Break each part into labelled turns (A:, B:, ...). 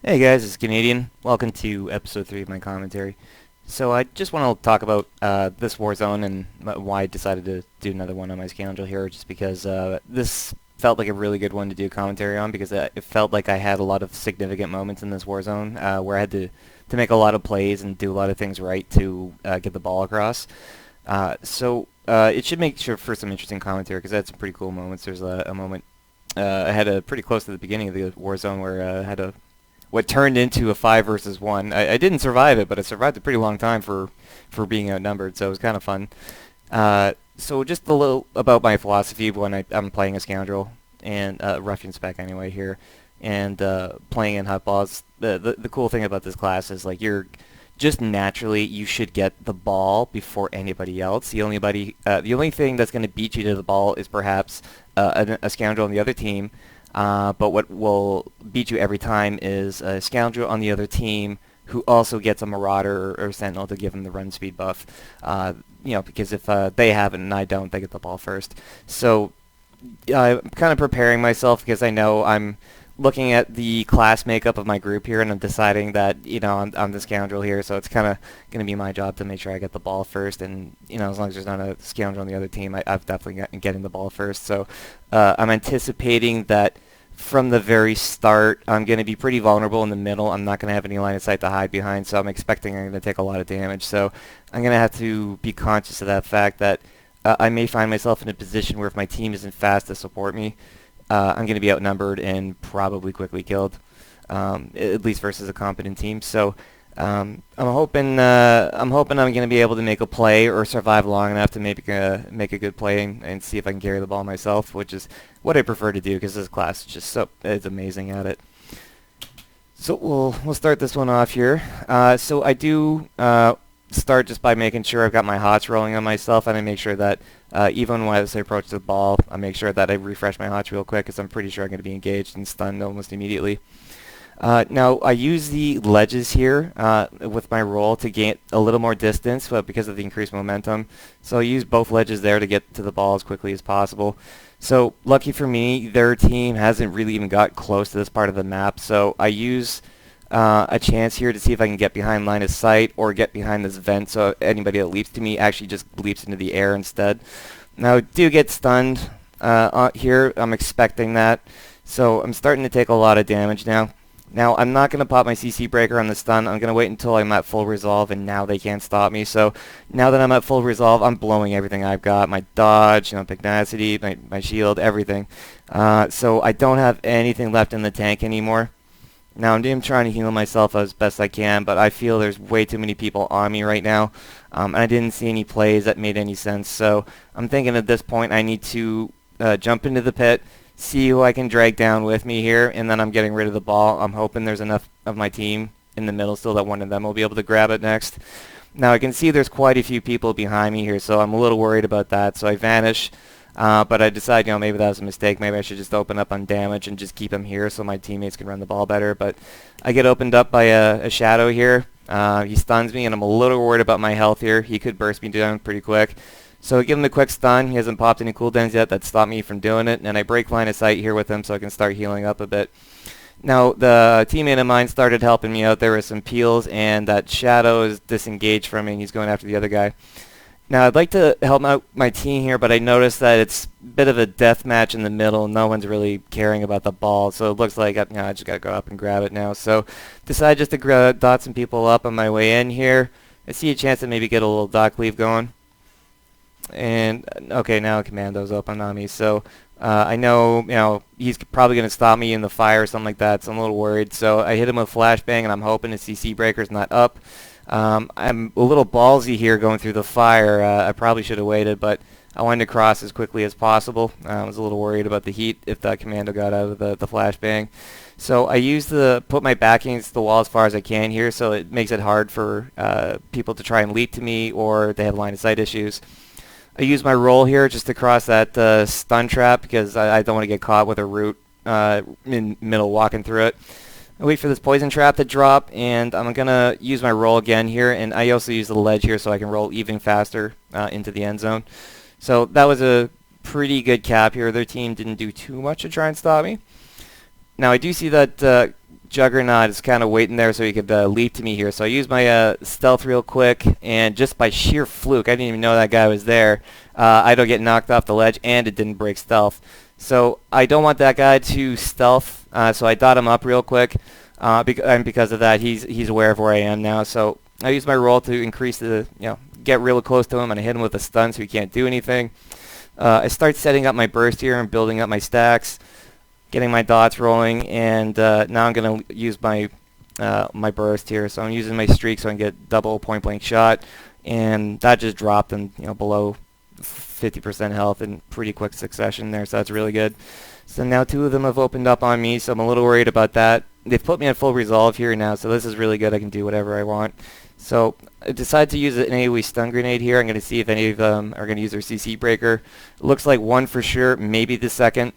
A: Hey guys, it's Canadian. Welcome to episode 3 of my commentary. So I just want to talk about this Warzone and why I decided to do another one on my scoundrel here, just because this felt like a really good one to do commentary on, because it felt like I had a lot of significant moments in this Warzone where I had to make a lot of plays and do a lot of things right to get the ball across. It should make sure for some interesting commentary, because I had some pretty cool moments. There's a moment I had a pretty close to the beginning of the Warzone where I had a what turned into a 5 versus 1. I didn't survive it, but I survived a pretty long time for being outnumbered, so it was kind of fun. So just a little about my philosophy when I'm playing a scoundrel and ruffian spec anyway here, and playing in hotballs. The cool thing about this class is like you're just naturally you should get the ball before anybody else. The only thing that's going to beat you to the ball is perhaps a scoundrel on the other team. But what will beat you every time is a scoundrel on the other team who also gets a marauder or sentinel to give them the run speed buff. Because if they have it and I don't, they get the ball first. So I'm kind of preparing myself because I know I'm looking at the class makeup of my group here, and I'm deciding that I'm the scoundrel here, so it's kind of going to be my job to make sure I get the ball first. And as long as there's not a scoundrel on the other team, I've definitely got getting the ball first. So I'm anticipating that from the very start, I'm going to be pretty vulnerable in the middle. I'm not going to have any line of sight to hide behind, so I'm expecting I'm going to take a lot of damage. So I'm going to have to be conscious of that fact that I may find myself in a position where if my team isn't fast to support me, I'm going to be outnumbered and probably quickly killed, at least versus a competent team. So I'm hoping I'm going to be able to make a play or survive long enough to make a good play and see if I can carry the ball myself, which is what I prefer to do because this class is just it's amazing at it. So we'll start this one off here. So I do start just by making sure I've got my hots rolling on myself, and I make sure that even as I approach the ball, I make sure that I refresh my hots real quick because I'm pretty sure I'm going to be engaged and stunned almost immediately. Now, I use the ledges here with my roll to gain a little more distance because of the increased momentum. So I use both ledges there to get to the ball as quickly as possible. So lucky for me, their team hasn't really even got close to this part of the map. So I use a chance here to see if I can get behind line of sight or get behind this vent so anybody that leaps to me actually just leaps into the air instead. Now, I do get stunned here. I'm expecting that. So I'm starting to take a lot of damage now. Now, I'm not going to pop my CC breaker on the stun. I'm going to wait until I'm at full resolve, and now they can't stop me. So now that I'm at full resolve, I'm blowing everything I've got. My dodge, pugnacity, my shield, everything. So I don't have anything left in the tank anymore. Now, I'm trying to heal myself as best I can, but I feel there's way too many people on me right now. And I didn't see any plays that made any sense. So I'm thinking at this point I need to jump into the pit, see who I can drag down with me here, and then I'm getting rid of the ball. I'm hoping there's enough of my team in the middle still that one of them will be able to grab it next. Now I can see there's quite a few people behind me here, so I'm a little worried about that. So I vanish, but I decide, maybe that was a mistake. Maybe I should just open up on damage and just keep him here so my teammates can run the ball better. But I get opened up by a shadow here. He stuns me, and I'm a little worried about my health here. He could burst me down pretty quick. So I give him a quick stun. He hasn't popped any cooldowns yet that stopped me from doing it. And I break line of sight here with him so I can start healing up a bit. Now, the teammate of mine started helping me out. There were some peels, and that shadow is disengaged from me, and he's going after the other guy. Now, I'd like to help out my team here, but I noticed that it's a bit of a death match in the middle. No one's really caring about the ball, so it looks like I just got to go up and grab it now. So decide just to dot some people up on my way in here. I see a chance to maybe get a little dock leave going. And okay, now Commando's open on me, so I know he's probably going to stop me in the fire or something like that, so I'm a little worried. So I hit him with flashbang, and I'm hoping his CC breaker's not up. I'm a little ballsy here going through the fire. I probably should have waited, but I wanted to cross as quickly as possible. I was a little worried about the heat if that Commando got out of the flashbang. So I use put my back against the wall as far as I can here, so it makes it hard for people to try and leap to me or they have line of sight issues. I use my roll here just to cross that stun trap because I don't want to get caught with a root in middle walking through it. I wait for this poison trap to drop, and I'm going to use my roll again here, and I also use the ledge here so I can roll even faster into the end zone. So that was a pretty good cap here. Their team didn't do too much to try and stop me. Now I do see that Juggernaut is kind of waiting there so he could leap to me here. So I used my stealth real quick, and just by sheer fluke, I didn't even know that guy was there. I don't get knocked off the ledge, and it didn't break stealth. So I don't want that guy to stealth, so I dot him up real quick, and because of that, he's aware of where I am now. So I use my roll to increase get really close to him, and I hit him with a stun so he can't do anything. I start setting up my burst here and building up my stacks, getting my dots rolling, and now I'm going to use my my burst here. So I'm using my streak so I can get double point blank shot, and that just dropped him below 50% health in pretty quick succession there, so that's really good. So now 2 of them have opened up on me, so I'm a little worried about that. They've put me at full resolve here now, so this is really good. I can do whatever I want. So I decided to use an AoE stun grenade here. I'm going to see if any of them are going to use their CC breaker. It looks like one for sure, maybe the second.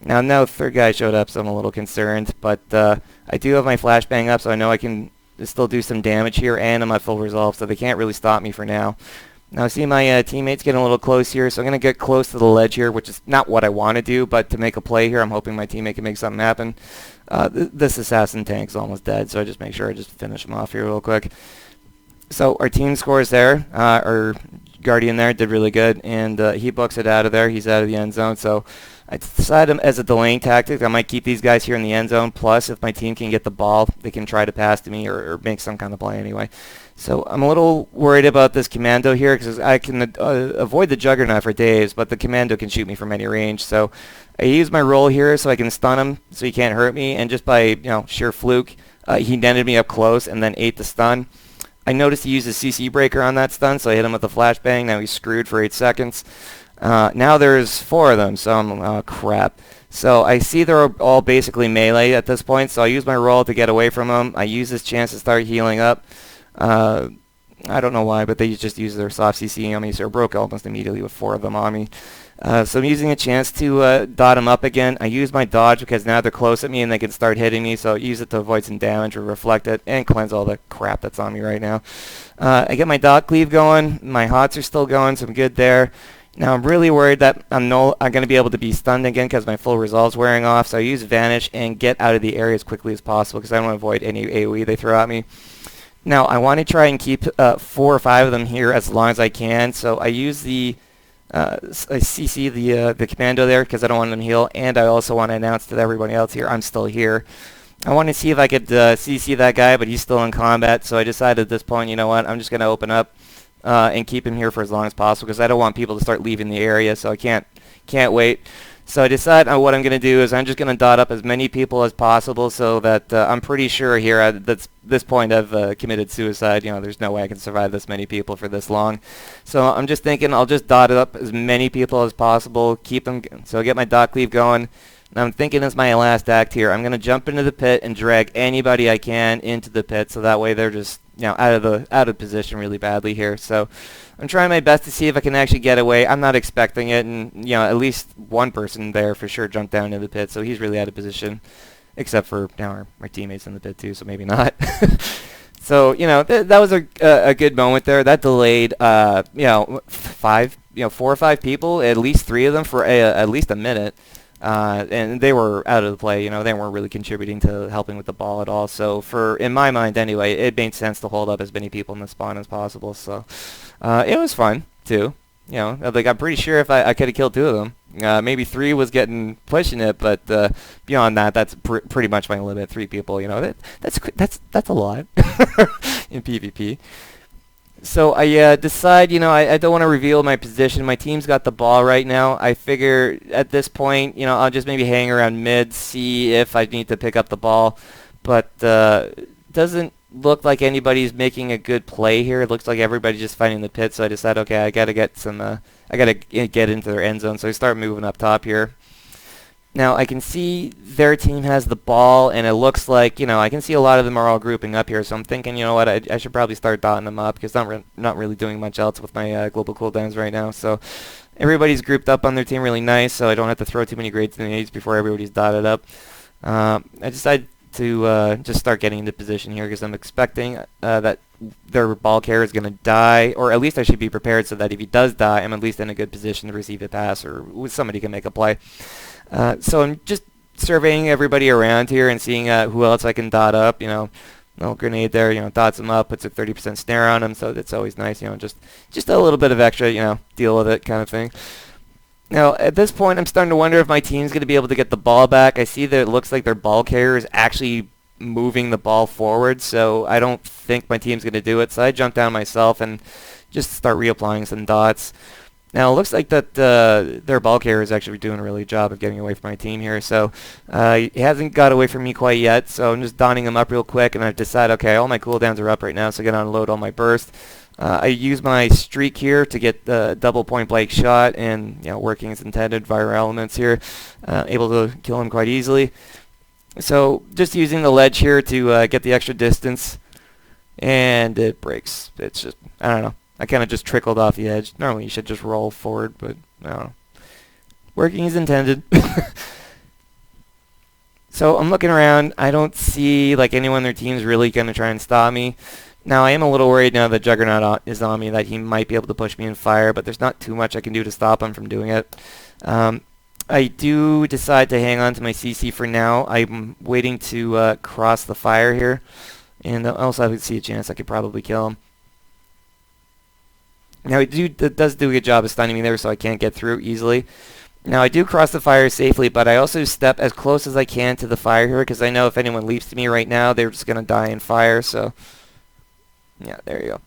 A: Now third guy showed up, so I'm a little concerned, but I do have my flashbang up, so I know I can still do some damage here, and I'm at full resolve, so they can't really stop me for now. Now I see my teammates getting a little close here, so I'm going to get close to the ledge here, which is not what I want to do, but to make a play here, I'm hoping my teammate can make something happen. This assassin tank's almost dead, so I just make sure I just finish him off here real quick. So our team scores there. Our Guardian there did really good, and he books it out of there. He's out of the end zone, so I decided as a delaying tactic, I might keep these guys here in the end zone, plus if my team can get the ball, they can try to pass to me or make some kind of play anyway. So I'm a little worried about this commando here because I can avoid the Juggernaut for days, but the commando can shoot me from any range. So I use my roll here so I can stun him so he can't hurt me, and just by sheer fluke, he netted me up close and then ate the stun. I noticed he used a CC breaker on that stun, so I hit him with a flashbang. Now he's screwed for 8 seconds. Now there's 4 of them, so I'm, oh crap. So I see they're all basically melee at this point, so I use my roll to get away from them. I use this chance to start healing up. I don't know why, but they just used their soft CC on me, so I broke almost immediately with 4 of them on me. So I'm using a chance to dot them up again. I use my dodge because now they're close at me and they can start hitting me, so I use it to avoid some damage or reflect it and cleanse all the crap that's on me right now. I get my dot cleave going. My hots are still going, so I'm good there. Now I'm really worried that I'm going to be able to be stunned again because my full resolve's wearing off, so I use Vanish and get out of the area as quickly as possible because I don't want to avoid any AoE they throw at me. Now I want to try and keep 4 or 5 of them here as long as I can, so I use the I CC the commando there because I don't want them to heal, and I also want to announce to everybody else here I'm still here. I want to see if I could CC that guy, but he's still in combat, so I decided at this point, you know what, I'm just going to open up and keep him here for as long as possible because I don't want people to start leaving the area, so I can't wait. So I decide what I'm going to do is I'm just going to dot up as many people as possible so that I'm pretty sure here at this point I've committed suicide. There's no way I can survive this many people for this long. So I'm just thinking I'll just dot up as many people as possible, keep them, so I get my dot cleave going. And I'm thinking as my last act here, I'm going to jump into the pit and drag anybody I can into the pit so that way they're just out of position really badly here. So I'm trying my best to see if I can actually get away. I'm not expecting it, and at least one person there for sure jumped down into the pit, so he's really out of position, except for our teammates in the pit too, so maybe not. So that was a good moment there. That delayed 4 or 5 people, at least 3 of them for at least a minute. And they were out of the play, they weren't really contributing to helping with the ball at all. So in my mind anyway, it made sense to hold up as many people in the spawn as possible. So it was fun too. I'm pretty sure if I could have killed 2 of them, maybe 3 was pushing it, but beyond that, that's pretty much my limit. 3 people, that's a lot in PvP. So I decide, I don't want to reveal my position. My team's got the ball right now. I figure at this point, I'll just maybe hang around mid, see if I need to pick up the ball. But doesn't look like anybody's making a good play here. It looks like everybody's just fighting the pit. So I decide, okay, I gotta get into their end zone. So I start moving up top here. Now I can see their team has the ball, and it looks like, I can see a lot of them are all grouping up here, so I'm thinking, you know what, I should probably start dotting them up, because I'm not really doing much else with my global cooldowns right now, so everybody's grouped up on their team really nice, so I don't have to throw too many grenades before everybody's dotted up. I decided to just start getting into position here, because I'm expecting that their ball carrier is going to die, or at least I should be prepared so that if he does die, I'm at least in a good position to receive a pass, or somebody can make a play. So I'm just surveying everybody around here and seeing who else I can dot up. Little grenade there, dots them up, puts a 30% snare on them, so that's always nice. Just a little bit of extra, deal with it kind of thing. Now, at this point, I'm starting to wonder if my team's going to be able to get the ball back. I see that it looks like their ball carrier is actually moving the ball forward, so I don't think my team's going to do it. So I jump down myself and just start reapplying some dots. Now, it looks like that their ball carrier is actually doing a really good job of getting away from my team here. So he hasn't got away from me quite yet, so I'm just donning him up real quick, and I've decided, okay, all my cooldowns are up right now, so I'm going to unload all my burst. I use my streak here to get the double point blank shot, and working as intended, viral elements here, able to kill him quite easily. So just using the ledge here to get the extra distance, and it breaks. It's just, I don't know. I kind of just trickled off the edge. Normally you should just roll forward, but I don't know. Working as intended. So I'm looking around. I don't see like anyone on their team's really going to try and stop me. Now I am a little worried now that Juggernaut is on me that he might be able to push me in fire, but there's not too much I can do to stop him from doing it. I do decide to hang on to my CC for now. I'm waiting to cross the fire here, and also I would see a chance I could probably kill him. Now it does do a good job of stunning me there, so I can't get through easily. Now I do cross the fire safely, but I also step as close as I can to the fire here, because I know if anyone leaps to me right now, they're just going to die in fire, so yeah, there you go.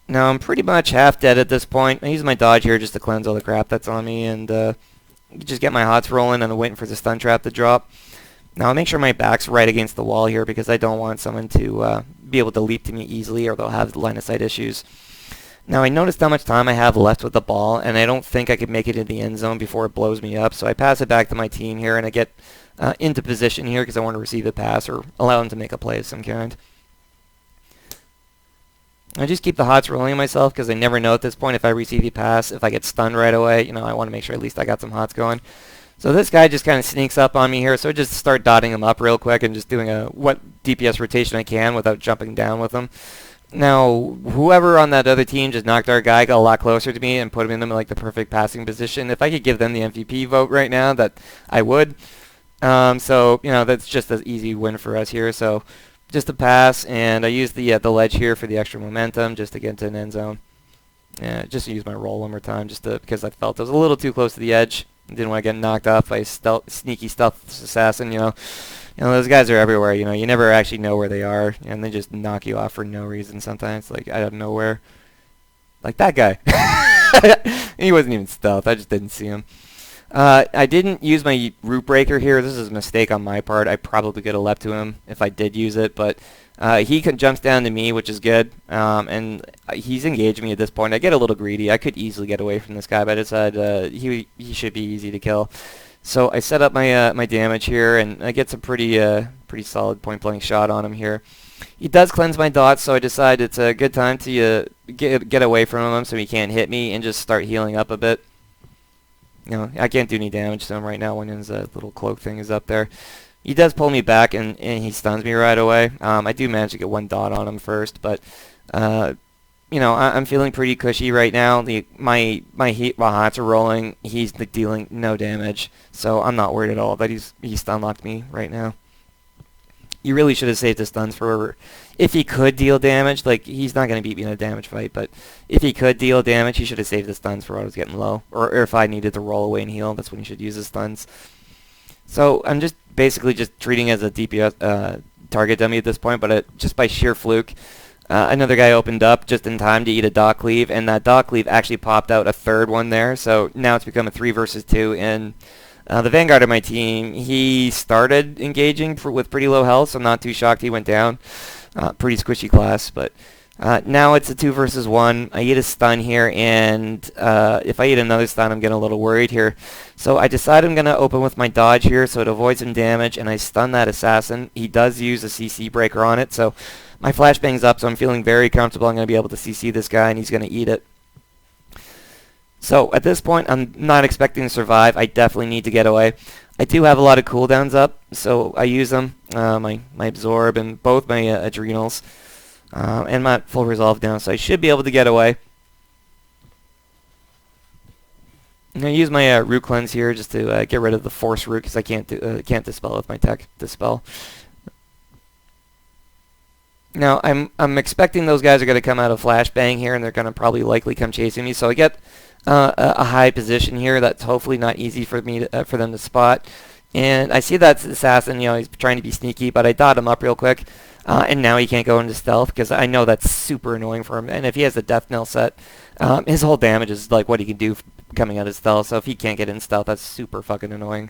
A: Now I'm pretty much half dead at this point. I use my dodge here just to cleanse all the crap that's on me, and just get my hots rolling and waiting for the stun trap to drop. Now I'll make sure my back's right against the wall here, because I don't want someone to be able to leap to me easily, or they'll have line of sight issues. Now I noticed how much time I have left with the ball, and I don't think I could make it in the end zone before it blows me up, so I pass it back to my team here, and I get into position here because I want to receive the pass or allow them to make a play of some kind. I just keep the hots rolling on myself because I never know at this point if I receive the pass, if I get stunned right away. I want to make sure at least I got some hots going. So this guy just kind of sneaks up on me here, so I just start dotting him up real quick and just doing what DPS rotation I can without jumping down with him. Now, whoever on that other team just knocked our guy got a lot closer to me and put him in like the perfect passing position. If I could give them the MVP vote right now, that I would. So that's just an easy win for us here. So just a pass, and I use the ledge here for the extra momentum just to get into an end zone. Yeah, just use my roll one more time because I felt I was a little too close to the edge. Didn't want to get knocked off by sneaky stealth assassin. Those guys are everywhere. You never actually know where they are, and they just knock you off for no reason sometimes, like out of nowhere. Like that guy. He wasn't even stealth. I just didn't see him. I didn't use my root breaker here. This is a mistake on my part. I probably could have leapt to him if I did use it, but he jumps down to me, which is good, and he's engaged me at this point. I get a little greedy. I could easily get away from this guy, but I decided he should be easy to kill. So I set up my my damage here, and I get some pretty solid point-blank shot on him here. He does cleanse my dots, so I decide it's a good time to get away from him so he can't hit me and just start healing up a bit. I can't do any damage to him right now when his little cloak thing is up there. He does pull me back, and he stuns me right away. I do manage to get one dot on him first, but I'm feeling pretty cushy right now. My hots are rolling. He's dealing no damage, so I'm not worried at all that he stun locked me right now. You really should have saved the stuns for if he could deal damage. Like, he's not going to beat me in a damage fight, but if he could deal damage, he should have saved the stuns for when I was getting low. Or if I needed to roll away and heal, that's when he should use his stuns. So I'm just basically just treating it as a DPS target dummy at this point, but just by sheer fluke. Another guy opened up just in time to eat a dot cleave, and that dot cleave actually popped out a third one there, so now it's become a 3 versus 2, and the Vanguard of my team, he started engaging with pretty low health, so I'm not too shocked he went down. Pretty squishy class, but now it's a 2 versus 1. I eat a stun here, and if I eat another stun, I'm getting a little worried here. So I decide I'm going to open with my dodge here so it avoids some damage, and I stun that assassin. He does use a CC breaker on it, so my flashbang's up, so I'm feeling very comfortable. I'm going to be able to CC this guy, and he's going to eat it. So at this point, I'm not expecting to survive. I definitely need to get away. I do have a lot of cooldowns up, so I use them, my absorb and both my adrenals, and my full resolve down, so I should be able to get away. I'm going to use my root cleanse here just to get rid of the force root because I can't dispel with my tech dispel. Now I'm expecting those guys are going to come out of flashbang here, and they're going to probably likely come chasing me. So I get a high position here that's hopefully not easy for me for them to spot. And I see that assassin, he's trying to be sneaky, but I dot him up real quick. And now he can't go into stealth because I know that's super annoying for him. And if he has the death knell set, his whole damage is like what he can do coming out of stealth. So if he can't get in stealth, that's super fucking annoying.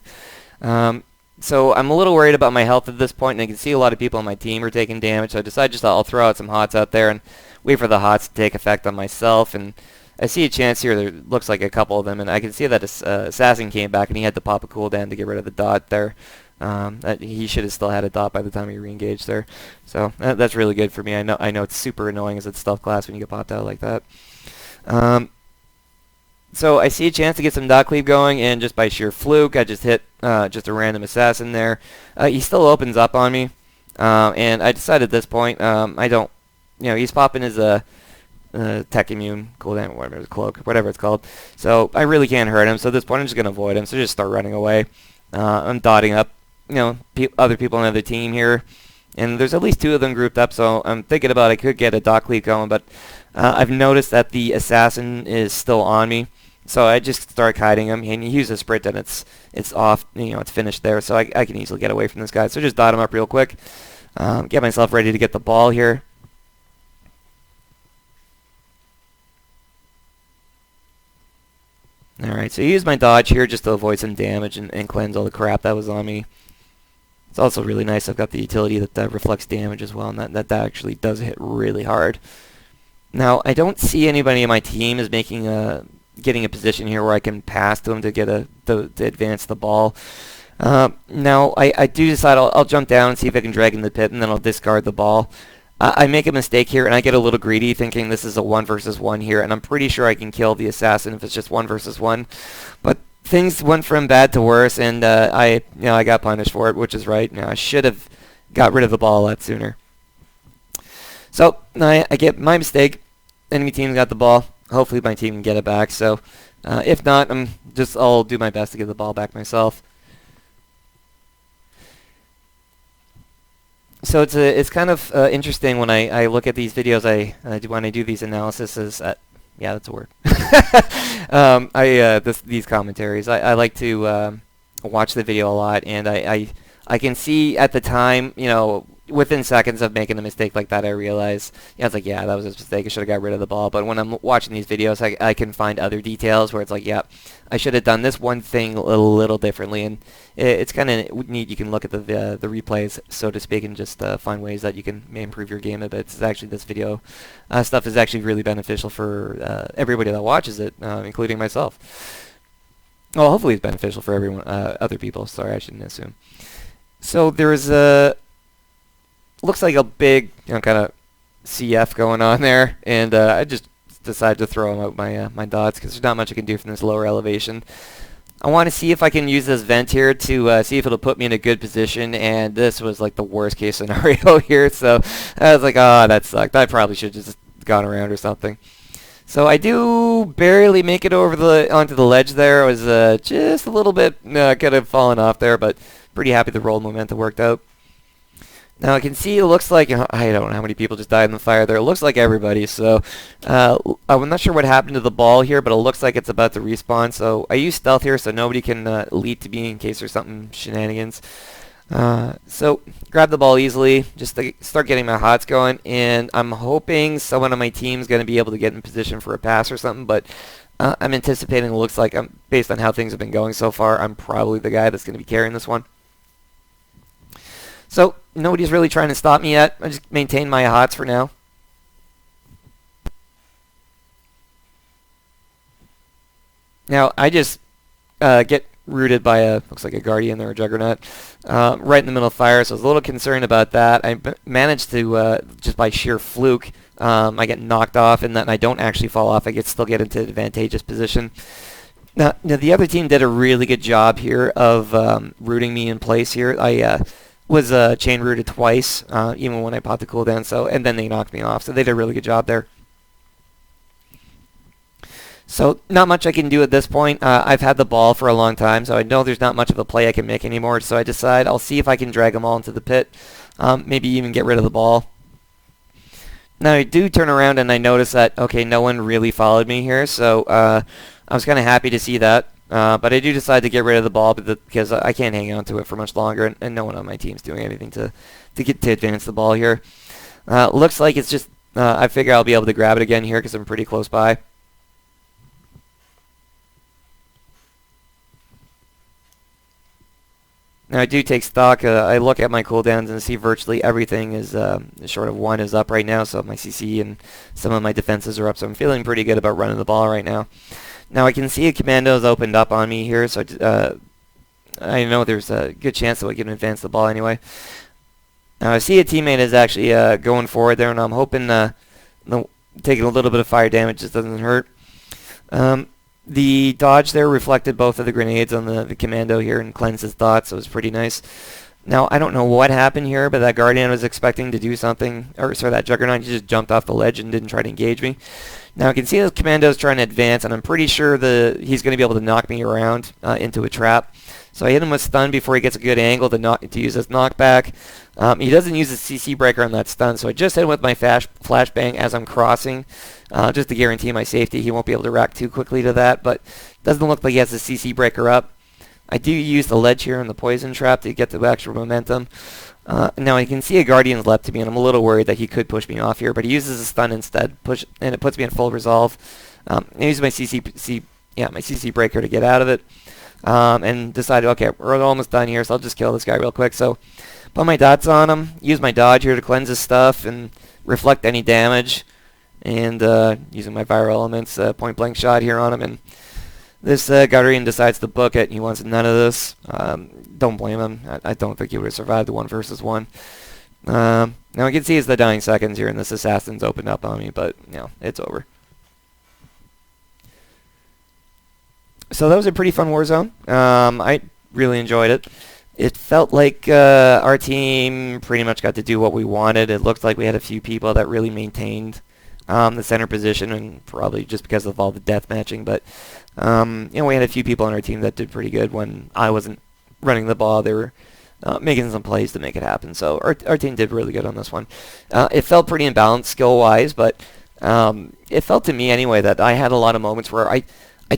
A: So I'm a little worried about my health at this point, and I can see a lot of people on my team are taking damage. So I decided I'll throw out some hots out there and wait for the hots to take effect on myself. And I see a chance here. There looks like a couple of them, and I can see that assassin came back and he had to pop a cooldown to get rid of the dot there. That he should have still had a dot by the time he re-engaged there. So that's really good for me. I know it's super annoying as a stealth class when you get popped out like that. So I see a chance to get some dot cleave going, and just by sheer fluke, I just hit just a random assassin there. He still opens up on me, and I decided at this point, I don't, he's popping his tech immune cooldown, whatever it's cloak, whatever it's called. So I really can't hurt him. So at this point, I'm just gonna avoid him. So just start running away. I'm dotting up, other people on the other team here, and there's at least 2 of them grouped up. So I'm thinking about I could get a dot cleave going, but I've noticed that the assassin is still on me. So I just start kiting him, and he uses a sprint, and it's off. It's finished there. So I can easily get away from this guy. So just dot him up real quick. Get myself ready to get the ball here. Alright, so I use my dodge here just to avoid some damage and cleanse all the crap that was on me. It's also really nice I've got the utility that reflects damage as well, and that actually does hit really hard. Now, I don't see anybody on my team is getting a position here where I can pass to him to get to advance the ball. Now, I do decide I'll jump down and see if I can drag in the pit, and then I'll discard the ball. I make a mistake here, and I get a little greedy, thinking this is a 1 versus 1 here, and I'm pretty sure I can kill the assassin if it's just 1 versus 1. But things went from bad to worse, and I got punished for it, which is right. I should have got rid of the ball a lot sooner. So I get my mistake. Enemy team got the ball. Hopefully my team can get it back. So if not, I'll do my best to get the ball back myself. So it's kind of interesting when I look at these videos. When I do these analyses. Yeah, that's a word. These commentaries. I like to watch the video a lot, and I can see at the time, within seconds of making a mistake like that, I realize, it's like, yeah, that was a mistake. I should have got rid of the ball. But when I'm watching these videos, I can find other details where it's like, yeah, I should have done this one thing a little differently. And it's kind of neat. You can look at the replays, so to speak, and just find ways that you can improve your game a bit. It's actually, this video stuff is actually really beneficial for everybody that watches it, including myself. Well, hopefully it's beneficial for everyone, other people. Sorry, I shouldn't assume. So there's looks like a big, kind of CF going on there, and I just decided to throw out my dots because there's not much I can do from this lower elevation. I want to see if I can use this vent here to see if it'll put me in a good position, and this was like the worst case scenario here, so I was like, oh, that sucked. I probably should have just gone around or something. So I do barely make it over onto the ledge there. I was just a little bit, could have fallen off there, but pretty happy the roll momentum worked out. Now I can see it looks like, I don't know how many people just died in the fire there. It looks like everybody, so I'm not sure what happened to the ball here, but it looks like it's about to respawn. So I use stealth here so nobody can lead to me in case there's something shenanigans. So grab the ball easily, just to start getting my hots going, and I'm hoping someone on my team is going to be able to get in position for a pass or something, but I'm anticipating, it looks like, based on how things have been going so far, I'm probably the guy that's going to be carrying this one. So nobody's really trying to stop me yet. I just maintain my hots for now. Now I just get rooted by looks like a guardian or a juggernaut, right in the middle of fire. So I was a little concerned about that. I managed to just by sheer fluke, I get knocked off, and then I don't actually fall off. I still get into an advantageous position. Now the other team did a really good job here of rooting me in place here. I was chain rooted twice, even when I popped the cooldown. And then they knocked me off. So they did a really good job there. So not much I can do at this point. I've had the ball for a long time, so I know there's not much of a play I can make anymore. So I decide I'll see if I can drag them all into the pit, maybe even get rid of the ball. Now I do turn around and I notice that, okay, no one really followed me here, so I was kind of happy to see that. But I do decide to get rid of the ball because I can't hang on to it for much longer, and no one on my team's doing anything to advance the ball here. Looks like it's just, I figure I'll be able to grab it again here because I'm pretty close by. Now I do take stock. I look at my cooldowns and see virtually everything is short of 1 is up right now. So my CC and some of my defenses are up. So I'm feeling pretty good about running the ball right now. Now I can see a commando's opened up on me here. So I know there's a good chance that we can advance the ball anyway. Now I see a teammate is actually going forward there, and I'm hoping taking a little bit of fire damage just doesn't hurt. The dodge there reflected both of the grenades on the commando here and cleansed his thoughts, so it was pretty nice. Now, I don't know what happened here, but that Guardian was expecting to do something, or sorry, that Juggernaut just jumped off the ledge and didn't try to engage me. Now, I can see the commando's trying to advance, and I'm pretty sure he's going to be able to knock me around into a trap. So I hit him with stun before he gets a good angle to use his knockback. He doesn't use the CC breaker on that stun, so I just hit him with my flashbang as I'm crossing, just to guarantee my safety. He won't be able to react too quickly to that, but doesn't look like he has the CC breaker up. I do use the ledge here and the poison trap to get the extra momentum. Now I can see a Guardian's left to me, and I'm a little worried that he could push me off here, but he uses a stun instead, and it puts me in full resolve. I use my CC breaker to get out of it. And decided, okay, we're almost done here, so I'll just kill this guy real quick. So put my dots on him, use my dodge here to cleanse his stuff and reflect any damage, and using my viral elements, point blank shot here on him, and this Guardian decides to book it. He wants none of this. Don't blame him. I don't think he would have survived the 1 versus 1. Now I can see it's the dying seconds here, and this assassin's opened up on me, but it's over. So that was a pretty fun Warzone. I really enjoyed it. It felt like our team pretty much got to do what we wanted. It looked like we had a few people that really maintained the center position, and probably just because of all the death matching. But we had a few people on our team that did pretty good when I wasn't running the ball. They were making some plays to make it happen. So our team did really good on this one. It felt pretty imbalanced skill-wise, but it felt to me anyway that I had a lot of moments where I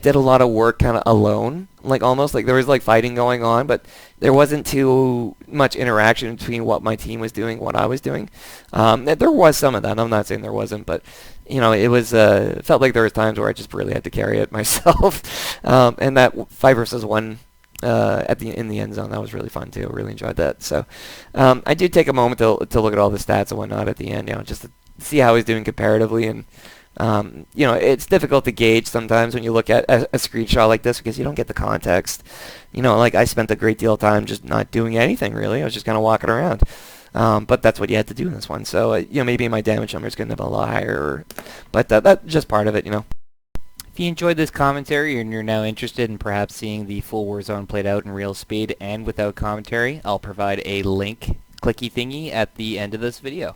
A: did a lot of work kind of alone, like almost like there was like fighting going on, but there wasn't too much interaction between what my team was doing and what I was doing. There was some of that. I'm not saying there wasn't, but it was felt like there was times where I just really had to carry it myself. And that 5 versus 1 in the end zone, that was really fun too. Really enjoyed that. So I did take a moment to look at all the stats and whatnot at the end, just to see how he's doing comparatively. And it's difficult to gauge sometimes when you look at a screenshot like this because you don't get the context. Like I spent a great deal of time just not doing anything really. I was just kind of walking around. But that's what you had to do in this one. So, maybe my damage numbers couldn't have been a lot higher. But that's just part of it,
B: If you enjoyed this commentary and you're now interested in perhaps seeing the full Warzone played out in real speed and without commentary, I'll provide a link clicky thingy at the end of this video.